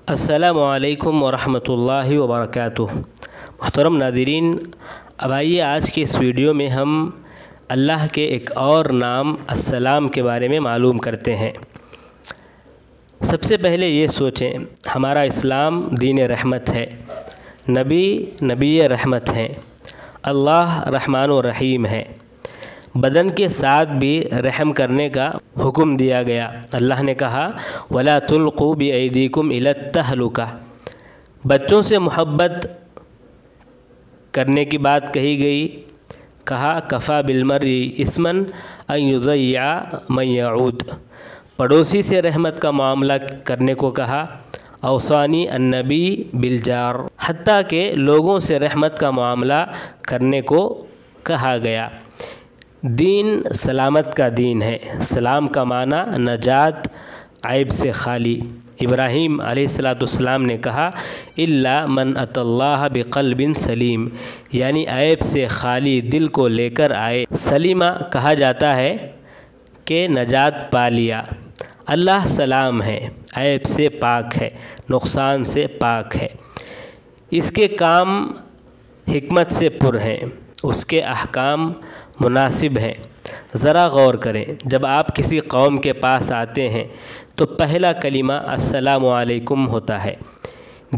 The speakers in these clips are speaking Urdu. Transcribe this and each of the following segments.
السلام علیکم ورحمۃ اللہ وبرکاتہ۔ محترم ناظرین، اب آئیے آج کے اس ویڈیو میں ہم اللہ کے ایک اور نام السلام کے بارے میں معلوم کرتے ہیں۔ سب سے پہلے یہ سوچیں، ہمارا اسلام دین رحمت ہے، نبی رحمت ہیں، اللہ رحمان و رحیم ہے۔ بدن کے ساتھ بھی رحم کرنے کا حکم دیا گیا۔ اللہ نے کہا وَلَا تُلْقُوا بِأَيْدِيكُمْ إِلَى التَّهْلُكَةِ، بچوں سے محبت کرنے کی بات کہی گئی۔ کہا کفا بالمرء اثما ان یضیع من یعود، پڑوسی سے رحمت کا معاملہ کرنے کو کہا۔ اوصانی النبی بالجار، حتیٰ کہ لوگوں سے رحمت کا معاملہ کرنے کو کہا گیا۔ دین سلامت کا دین ہے۔ سلام کا معنی نجات، عیب سے خالی۔ ابراہیم علیہ السلام نے کہا الا من اتی اللہ بقلب سلیم، یعنی عیب سے خالی دل کو لے کر آئے۔ سلیمہ کہا جاتا ہے کہ نجات پا لیا۔ اللہ سلام ہے، عیب سے پاک ہے، نقصان سے پاک ہے۔ اس کے کام حکمت سے پر ہیں، اس کے احکام مناسب ہیں۔ ذرا غور کریں، جب آپ کسی قوم کے پاس آتے ہیں تو پہلا کلمہ السلام علیکم ہوتا ہے۔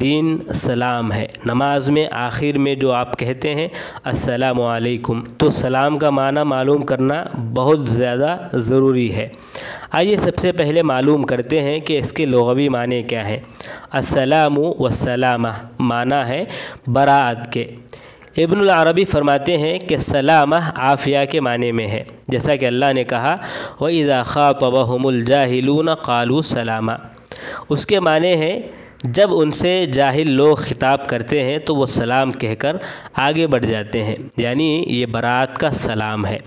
دین سلام ہے۔ نماز میں آخر میں جو آپ کہتے ہیں السلام علیکم، تو سلام کا معنی معلوم کرنا بہت زیادہ ضروری ہے۔ آئیے سب سے پہلے معلوم کرتے ہیں کہ اس کے لغوی معنی کیا ہیں۔ السلام والسلامہ معنی ہے برات کے۔ ابن العربی فرماتے ہیں کہ سلامہ عافیہ کے معنی میں ہے، جیسا کہ اللہ نے کہا وَإِذَا خَاطَبَهُمُ الْجَاهِلُونَ قَالُوا سَلَامًا، اس کے معنی ہے جب ان سے جاہل لوگ خطاب کرتے ہیں تو وہ سلام کہہ کر آگے بڑھ جاتے ہیں، یعنی یہ برات کا سلام ہے،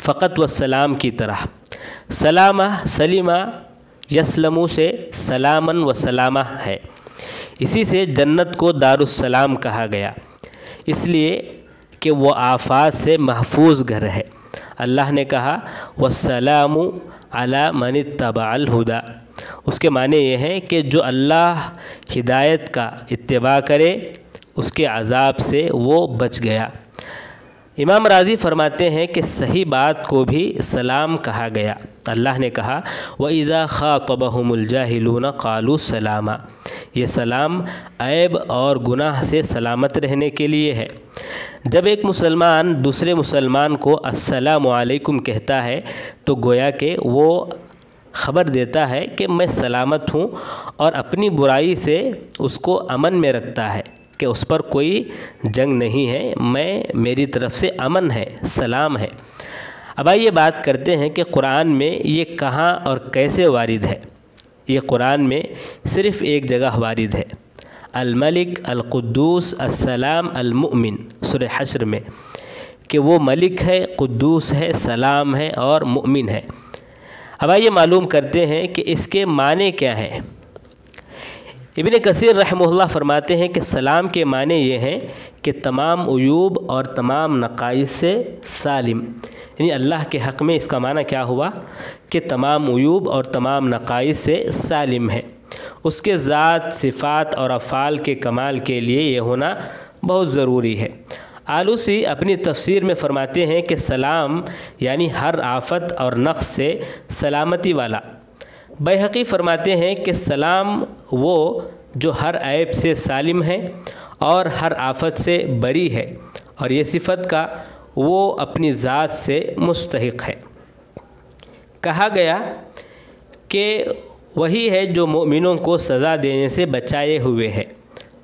فقط والسلام کی طرح۔ سلامہ سلیمہ یسلمو سے سلامن و سلامہ ہے۔ اسی سے جنت کو دار السلام کہا گیا، اس لیے کہ وہ آفات سے محفوظ گھر ہے۔ اللہ نے کہا والسلام علی من اتبع الہدی، اس کے معنی یہ ہے کہ جو اللہ ہدایت کا اتباع کرے اس کے عذاب سے وہ بچ گیا۔ امام راضی فرماتے ہیں کہ صحیح بات کو بھی سلام کہا گیا۔ اللہ نے کہا وَإِذَا خَاطَبَهُمُ الْجَاهِلُونَ قَالُوا سَلَامًا، یہ سلام عیب اور گناہ سے سلامت رہنے کے لیے ہے۔ جب ایک مسلمان دوسرے مسلمان کو السلام علیکم کہتا ہے تو گویا کہ وہ خبر دیتا ہے کہ میں سلامت ہوں، اور اپنی برائی سے اس کو امن میں رکھتا ہے کہ اس پر کوئی جنگ نہیں ہے، میری طرف سے امن ہے، سلام ہے۔ اب آئیے بات کرتے ہیں کہ قرآن میں یہ کہاں اور کیسے وارد ہے۔ یہ قرآن میں صرف ایک جگہ وارد ہے، الملک القدوس السلام المؤمن، سورہ حشر میں، کہ وہ ملک ہے، قدوس ہے، سلام ہے اور مؤمن ہے۔ اب آئیے معلوم کرتے ہیں کہ اس کے معنی کیا ہیں۔ ابن کثیر رحمہ اللہ فرماتے ہیں کہ سلام کے معنی یہ ہیں کہ تمام عیوب اور تمام نقائص سے سالم، یعنی اللہ کے حق میں اس کا معنی کیا ہوا کہ تمام عیوب اور تمام نقائص سے سالم ہے۔ اس کے ذات، صفات اور افعال کے کمال کے لیے یہ ہونا بہت ضروری ہے۔ آلوسی اپنی تفسیر میں فرماتے ہیں کہ سلام یعنی ہر آفت اور نقص سے سلامتی والا۔ بیہقی فرماتے ہیں کہ سلام وہ جو ہر عیب سے سالم ہے اور ہر آفت سے بری ہے، اور یہ صفت کا وہ اپنی ذات سے مستحق ہے۔ کہا گیا کہ وہی ہے جو مومنوں کو سزا دینے سے بچائے ہوئے ہے۔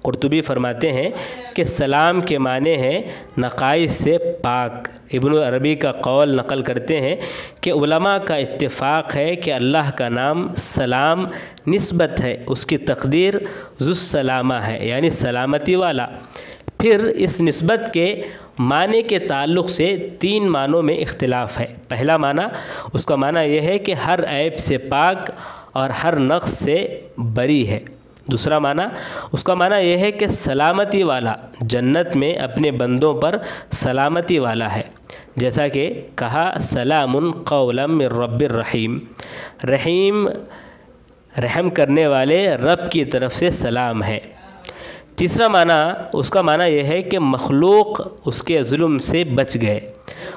قرطبی فرماتے ہیں کہ سلام کے معنی ہے نقائص سے پاک۔ ابن عربی کا قول نقل کرتے ہیں کہ علماء کا اتفاق ہے کہ اللہ کا نام سلام نسبت ہے، اس کی تقدیر ذو السلامہ ہے، یعنی سلامتی والا۔ پھر اس نسبت کے معنی کے تعلق سے تین معنوں میں اختلاف ہے۔ پہلا معنی، اس کا معنی یہ ہے کہ ہر عیب سے پاک اور ہر نقص سے بری ہے۔ دوسرا معنی، اس کا معنی یہ ہے کہ سلامتی والا، جنت میں اپنے بندوں پر سلامتی والا ہے، جیسا کہ کہا سلام قولا من رب الرحیم، رحیم رحم کرنے والے رب کی طرف سے سلام ہے۔ تیسرا معنی، اس کا معنی یہ ہے کہ مخلوق اس کے ظلم سے بچ گئے۔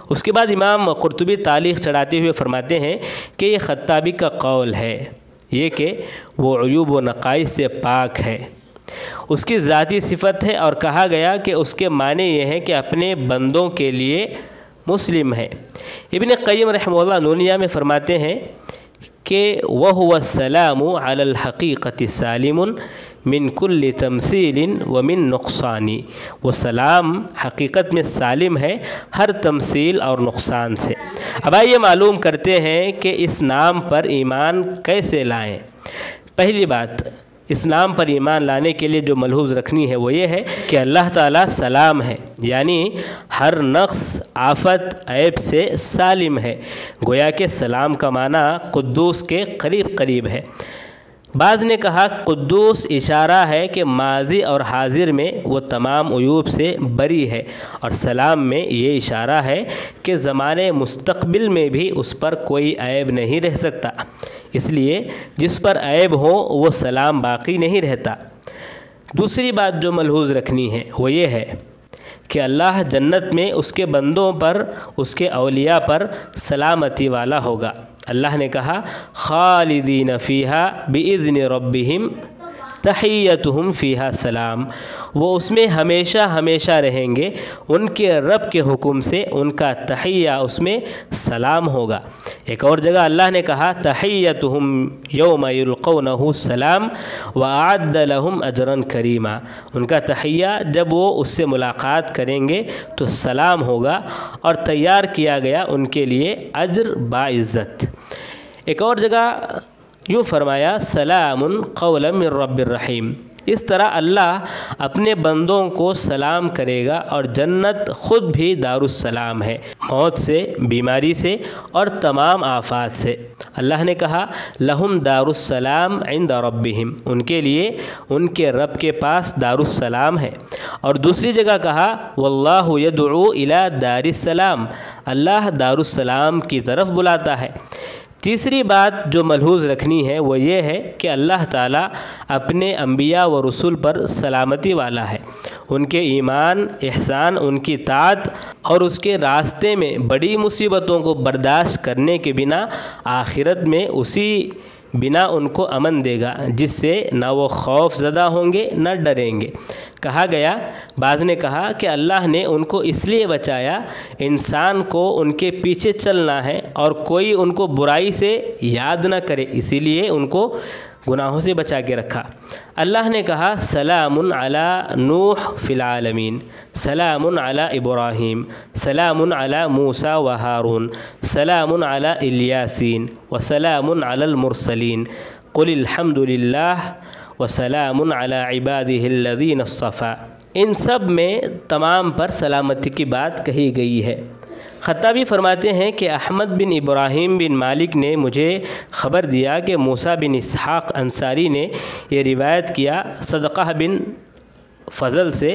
اس کے بعد امام قرطبی تعلیق چڑھاتے ہوئے فرماتے ہیں کہ یہ خطابی کا قول ہے، یہ کہ وہ عیوب و نقائص سے پاک ہے، اس کی ذاتی صفت ہے، اور کہا گیا کہ اس کے معنی یہ ہے کہ اپنے بندوں کے لیے مسلم ہے۔ ابن قیم رحمہ اللہ نونیہ میں فرماتے ہیں کہ وَهُوَ السَّلَامُ عَلَى الْحَقِيقَةِ سَالِمٌ مِنْ كُلِّ تَمْثِيلٍ وَمِنْ نُقْصَانِ، وہ سلام حقیقت میں سالم ہے ہر تمثیل اور نقصان سے۔ اب آئیے معلوم کرتے ہیں کہ اس نام پر ایمان کیسے لائیں۔ پہلی بات، اس نام پر ایمان لانے کے لیے جو ملحوظ رکھنی ہے وہ یہ ہے کہ اللہ تعالیٰ سلام ہے، یعنی ہر نقص، آفت، عیب سے سالم ہے۔ گویا کہ سلام کا معنی قدوس کے قریب قریب ہے۔ بعض نے کہا قدوس اشارہ ہے کہ ماضی اور حاضر میں وہ تمام عیوب سے بری ہے، اور سلام میں یہ اشارہ ہے کہ زمانے مستقبل میں بھی اس پر کوئی عیب نہیں رہ سکتا، اس لیے جس پر عیب ہو وہ سلام باقی نہیں رہتا۔ دوسری بات جو ملحوظ رکھنی ہے وہ یہ ہے کہ اللہ جنت میں اس کے بندوں پر، اس کے اولیاء پر سلامتی والا ہوگا۔ اللہ نے کہا خالدین فیہا بإذن ربہم تحیتہم فیہا سلام، وہ اس میں ہمیشہ ہمیشہ رہیں گے، ان کے رب کے حکم سے ان کا تحیہ اس میں سلام ہوگا۔ ایک اور جگہ اللہ نے کہا تحیتہم یوم یلقونہ سلام وأعد لہم اجرا کریما، ان کا تحیہ جب وہ اس سے ملاقات کریں گے تو سلام ہوگا، اور تیار کیا گیا ان کے لیے اجر باعزت۔ ایک اور جگہ یوں فرمایا سلام قولا من رب الرحیم، اس طرح اللہ اپنے بندوں کو سلام کرے گا، اور جنت خود بھی دار السلام ہے، موت سے، بیماری سے اور تمام آفات سے۔ اللہ نے کہا لہم دار السلام عند ربہم، ان کے لیے ان کے رب کے پاس دار السلام ہے۔ اور دوسری جگہ کہا واللہ یدعو الی دار السلام، اللہ دار السلام کی طرف بلاتا ہے۔ تیسری بات جو ملحوظ رکھنی ہے وہ یہ ہے کہ اللہ تعالیٰ اپنے انبیاء و رسول پر سلامتی والا ہے، ان کے ایمان، احسان، ان کی طاعت اور اس کے راستے میں بڑی مصیبتوں کو برداشت کرنے کے بنا آخرت میں اسی بنا ان کو امن دے گا، جس سے نہ وہ خوف زدہ ہوں گے نہ ڈریں گے۔ کہا گیا، بعض نے کہا کہ اللہ نے ان کو اس لیے بچایا، انسان کو ان کے پیچھے چلنا ہے اور کوئی ان کو برائی سے یاد نہ کرے، اسی لیے ان کو گناہوں سے بچا کے رکھا۔ اللہ نے کہا سلام علی نوح فی العالمین، سلام علی ابراہیم، سلام علی موسیٰ و ہارون، سلام علی الیاسین وسلام علی المرسلین، قل الحمد للہ وسلام علی عبادہ الذین اصطفیٰ۔ ان سب میں تمام پر سلامتی کی بات کہی گئی ہے۔ خطابی فرماتے ہیں کہ احمد بن ابراہیم بن مالک نے مجھے خبر دیا کہ موسیٰ بن اسحاق انصاری نے یہ روایت کیا صدقہ بن فضل سے۔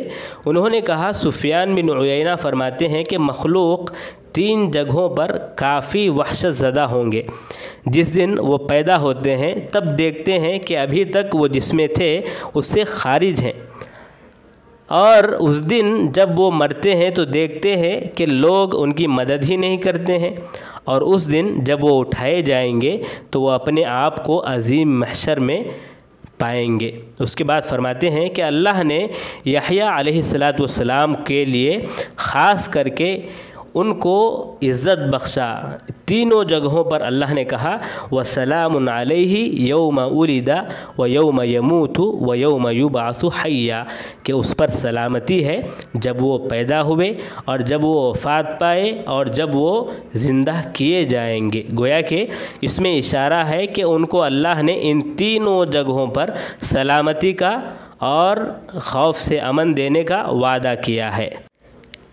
انہوں نے کہا سفیان بن عیینہ فرماتے ہیں کہ مخلوق 3 جگہوں پر کافی وحشت زدہ ہوں گے۔ جس دن وہ پیدا ہوتے ہیں تب دیکھتے ہیں کہ ابھی تک وہ جس میں تھے اس سے خارج ہیں، اور اس دن جب وہ مرتے ہیں تو دیکھتے ہیں کہ لوگ ان کی مدد ہی نہیں کرتے ہیں، اور اس دن جب وہ اٹھائے جائیں گے تو وہ اپنے آپ کو عظیم محشر میں پائیں گے۔ اس کے بعد فرماتے ہیں کہ اللہ نے یحییٰ علیہ السلام کے لیے خاص کر کے ان کو عزت بخشا۔ تینوں جگہوں پر اللہ نے کہا وَسَلَامٌ عَلَيْهِ يَوْمَ وُلِدَ وَيَوْمَ يَمُوتُ وَيَوْمَ يُبْعَثُ حَيًّا، کہ اس پر سلامتی ہے جب وہ پیدا ہوئے اور جب وہ وفات پائے اور جب وہ زندہ کیے جائیں گے۔ گویا کہ اس میں اشارہ ہے کہ ان کو اللہ نے ان تینوں جگہوں پر سلامتی کا اور خوف سے امن دینے کا وعدہ کیا ہے۔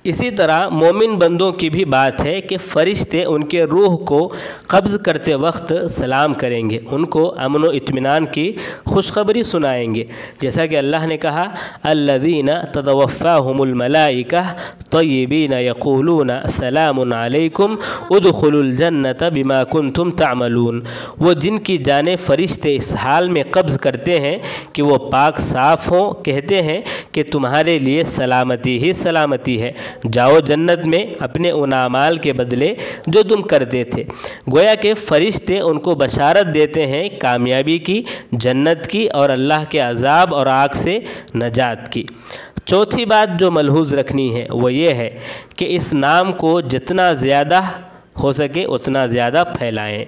اسی طرح مومن بندوں کی بھی بات ہے کہ فرشتے ان کے روح کو قبض کرتے وقت سلام کریں گے، ان کو امن و اطمینان کی خوشخبری سنائیں گے، جیسا کہ اللہ نے کہا الذین تتوفاہم الملائکہ طیبین یقولون سلام علیکم ادخلوا الجنۃ بما کنتم تعملون، وہ جن کی جانیں فرشتے اس حال میں قبض کرتے ہیں کہ وہ پاک صاف ہوں، کہتے ہیں کہ تمہارے لیے سلامتی ہی سلامتی ہے، جاؤ جنت میں اپنے ان اعمال کے بدلے جو تم کرتے تھے۔ گویا کہ فرشتے ان کو بشارت دیتے ہیں کامیابی کی، جنت کی اور اللہ کے عذاب اور آگ سے نجات کی۔ چوتھی بات جو ملحوظ رکھنی ہے وہ یہ ہے کہ اس نام کو جتنا زیادہ ہو سکے اتنا زیادہ پھیلائیں،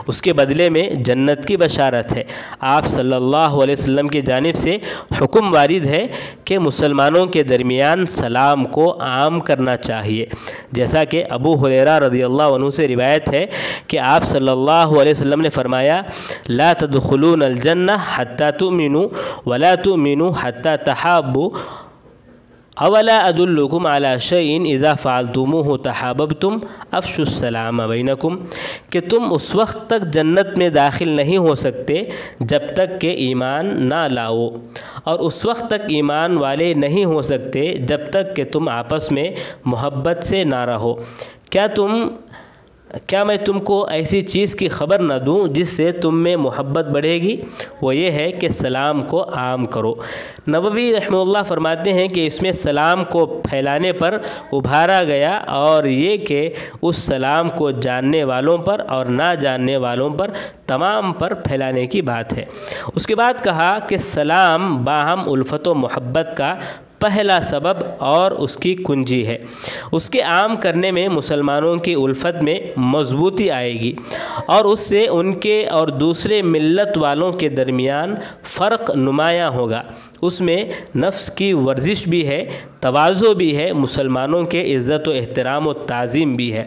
اس کے بدلے میں جنت کی بشارت ہے۔ آپ صلی اللہ علیہ وسلم کی جانب سے حکم وارد ہے کہ مسلمانوں کے درمیان سلام کو عام کرنا چاہیے، جیسا کہ ابو ہریرہ رضی اللہ عنہ سے روایت ہے کہ آپ صلی اللہ علیہ وسلم نے فرمایا لا تدخلون الجنہ حتی تؤمنوا ولا تؤمنوا حتی تحابوا اولا ادلکم علی شیء اذا فعلتموہ تحاببتم افشوا السلام بینکم، کہ تم اس وقت تک جنت میں داخل نہیں ہو سکتے جب تک کہ ایمان نہ لاؤ، اور اس وقت تک ایمان والے نہیں ہو سکتے جب تک کہ تم آپس میں محبت سے نہ رہو۔ کیا میں تم کو ایسی چیز کی خبر نہ دوں جس سے تم میں محبت بڑھے گی؟ وہ یہ ہے کہ سلام کو عام کرو۔ نووی رحمہ اللہ فرماتے ہیں کہ اس میں سلام کو پھیلانے پر ابھارا گیا اور یہ کہ اس سلام کو جاننے والوں پر اور نہ جاننے والوں پر تمام پر پھیلانے کی بات ہے۔ اس کے بعد کہا کہ سلام باہم الفت و محبت کا پہلا سبب اور اس کی کنجی ہے، اس کے عام کرنے میں مسلمانوں کی الفت میں مضبوطی آئے گی اور اس سے ان کے اور دوسرے ملت والوں کے درمیان فرق نمایاں ہوگا، اس میں نفس کی ورزش بھی ہے، تواضع بھی ہے، مسلمانوں کے عزت و احترام و تعظیم بھی ہے۔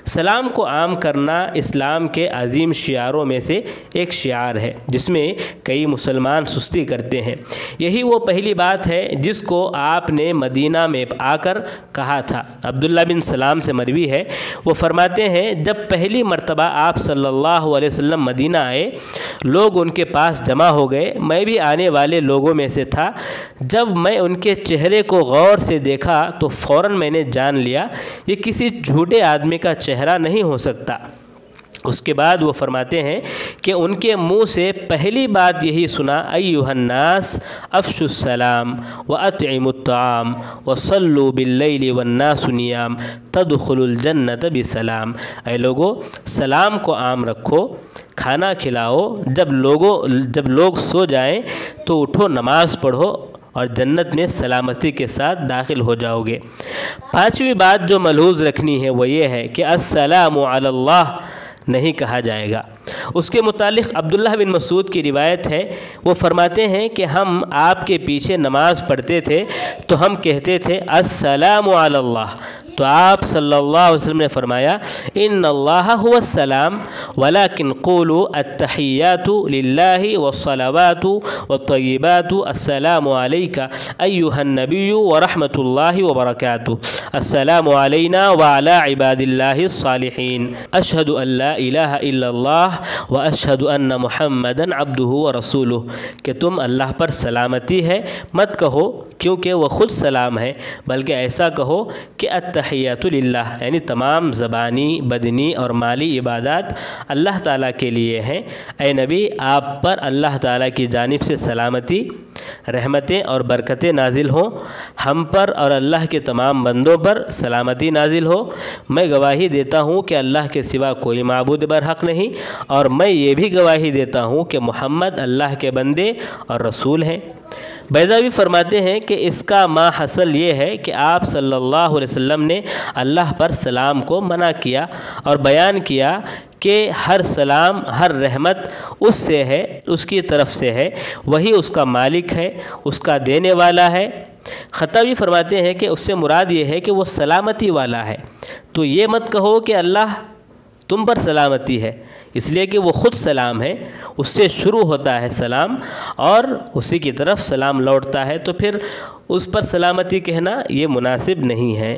سلام کو عام کرنا اسلام کے عظیم شعاروں میں سے ایک شعار ہے جس میں کئی مسلمان سستی کرتے ہیں۔ یہی وہ پہلی بات ہے جس کو آپ نے مدینہ میں آ کر کہا تھا۔ عبداللہ بن سلام سے مروی ہے، وہ فرماتے ہیں جب پہلی مرتبہ آپ صلی اللہ علیہ وسلم مدینہ آئے، لوگ ان کے پاس جمع ہو گئے، میں بھی آنے والے لوگوں میں سے تھا۔ جب میں ان کے چہرے کو غور سے دیکھا تو فوراً میں نے جان لیا یہ کسی جھوٹے آدمی کا چہرہ نہیں ہو سکتا۔ اس کے بعد وہ فرماتے ہیں کہ ان کے منہ سے پہلی بات یہی سنا ایھا الناس افشوا السلام واطعموا الطعام وصلوا باللیل والناس نیام تدخلوا الجنۃ بسلام، اے لوگو سلام کو عام رکھو، کھانا کھلاؤ، جب لوگ سو جائیں تو اٹھو، نماز پڑھو اور جنت میں سلامتی کے ساتھ داخل ہو جاؤ گے۔ پانچویں بات جو ملحوظ رکھنی ہے وہ یہ ہے کہ السلام علی اللہ نہیں کہا جائے گا۔ اس کے متعلق عبداللہ بن مسعود کی روایت ہے، وہ فرماتے ہیں کہ ہم آپ کے پیچھے نماز پڑھتے تھے تو ہم کہتے تھے السلام علی اللہ، تو آپ صلی اللہ علیہ وسلم نے فرمایا ان اللہ هو السلام ولكن قولوا التحیات للہ والصلوات والطیبات السلام علیک ایھا النبی ورحمۃ اللہ وبرکاتہ، السلام علینا وعلی عباد اللہ الصالحین، اشہد ان لا الہ الا اللہ واشہد ان محمدا عبدہ ورسولہ، کہ تم اللہ پر سلامتی ہے مت کہو کیونکہ وہ خود سلام ہے، بلکہ ایسا کہو کہ التحیات للہ، یعنی تمام زبانی، بدنی اور مالی عبادات اللہ تعالیٰ کے لیے ہیں۔ اے نبی آپ پر اللہ تعالیٰ کی جانب سے سلامتی، رحمتیں اور برکتیں نازل ہوں، ہم پر اور اللہ کے تمام بندوں پر سلامتی نازل ہو۔ میں گواہی دیتا ہوں کہ اللہ کے سوا کوئی معبود برحق نہیں، اور میں یہ بھی گواہی دیتا ہوں کہ محمد اللہ کے بندے اور رسول ہیں۔ بیضاوی فرماتے ہیں کہ اس کا ما حصل یہ ہے کہ آپ صلی اللہ علیہ وسلم نے اللہ پر سلام کو منع کیا اور بیان کیا کہ ہر سلام، ہر رحمت اس سے ہے، اس کی طرف سے ہے، وہی اس کا مالک ہے، اس کا دینے والا ہے۔ خطابی فرماتے ہیں کہ اس سے مراد یہ ہے کہ وہ سلامتی والا ہے، تو یہ مت کہو کہ اللہ تم پر سلامتی ہے، اس لیے کہ وہ خود سلام ہے، اس سے شروع ہوتا ہے سلام اور اسی کی طرف سلام لوٹتا ہے، تو پھر اس پر سلامتی کہنا یہ مناسب نہیں ہے۔